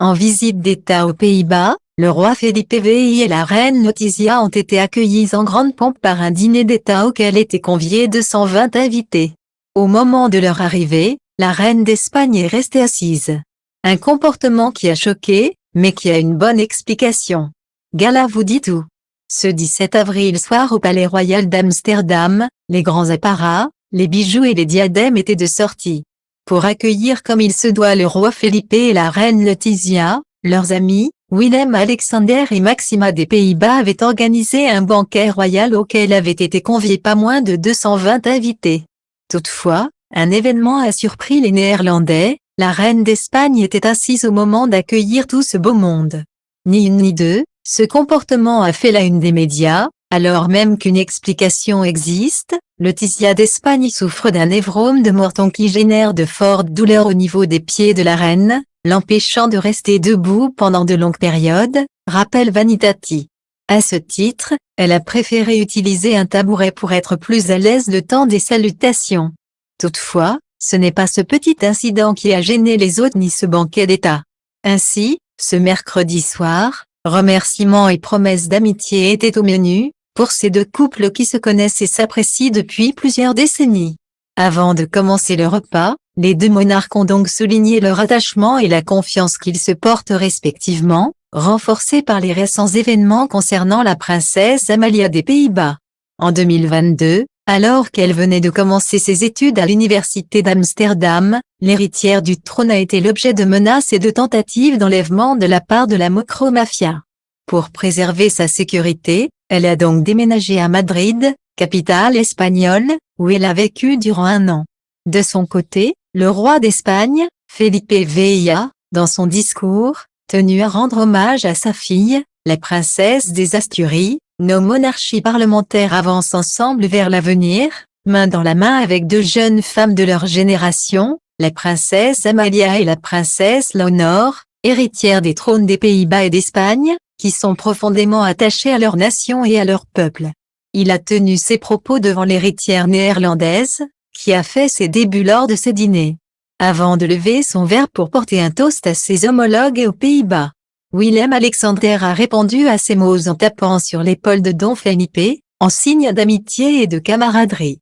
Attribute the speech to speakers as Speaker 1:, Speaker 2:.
Speaker 1: En visite d'État aux Pays-Bas, le roi Felipe VI et la reine Letizia ont été accueillis en grande pompe par un dîner d'État auquel étaient conviés 220 invités. Au moment de leur arrivée, la reine d'Espagne est restée assise. Un comportement qui a choqué, mais qui a une bonne explication. Gala vous dit tout. Ce 17 avril soir au Palais Royal d'Amsterdam, les grands apparats, les bijoux et les diadèmes étaient de sortie. Pour accueillir comme il se doit le roi Felipe et la reine Letizia, leurs amis, Willem-Alexander et Maxima des Pays-Bas avaient organisé un banquet royal auquel avaient été conviés pas moins de 220 invités. Toutefois, un événement a surpris les Néerlandais, la reine d'Espagne était assise au moment d'accueillir tout ce beau monde. Ni une ni deux, ce comportement a fait la une des médias, alors même qu'une explication existe. Letizia d'Espagne souffre d'un névrome de Morton qui génère de fortes douleurs au niveau des pieds de la reine, l'empêchant de rester debout pendant de longues périodes, rappelle Vanitati. À ce titre, elle a préféré utiliser un tabouret pour être plus à l'aise le temps des salutations. Toutefois, ce n'est pas ce petit incident qui a gêné les hôtes ni ce banquet d'État. Ainsi, ce mercredi soir, remerciements et promesses d'amitié étaient au menu, pour ces deux couples qui se connaissent et s'apprécient depuis plusieurs décennies. Avant de commencer le repas, les deux monarques ont donc souligné leur attachement et la confiance qu'ils se portent respectivement, renforcés par les récents événements concernant la princesse Amalia des Pays-Bas. En 2022, alors qu'elle venait de commencer ses études à l'université d'Amsterdam, l'héritière du trône a été l'objet de menaces et de tentatives d'enlèvement de la part de la Mocro-mafia. Pour préserver sa sécurité, elle a donc déménagé à Madrid, capitale espagnole, où elle a vécu durant 1 an. De son côté, le roi d'Espagne, Felipe VI, dans son discours, tenu à rendre hommage à sa fille, la princesse des Asturies, nos monarchies parlementaires avancent ensemble vers l'avenir, main dans la main avec deux jeunes femmes de leur génération, la princesse Amalia et la princesse Léonore, héritières des trônes des Pays-Bas et d'Espagne, qui sont profondément attachés à leur nation et à leur peuple. Il a tenu ses propos devant l'héritière néerlandaise, qui a fait ses débuts lors de ce dîner. Avant de lever son verre pour porter un toast à ses homologues aux Pays-Bas, Willem-Alexander a répondu à ces mots en tapant sur l'épaule de Don Felipe, en signe d'amitié et de camaraderie.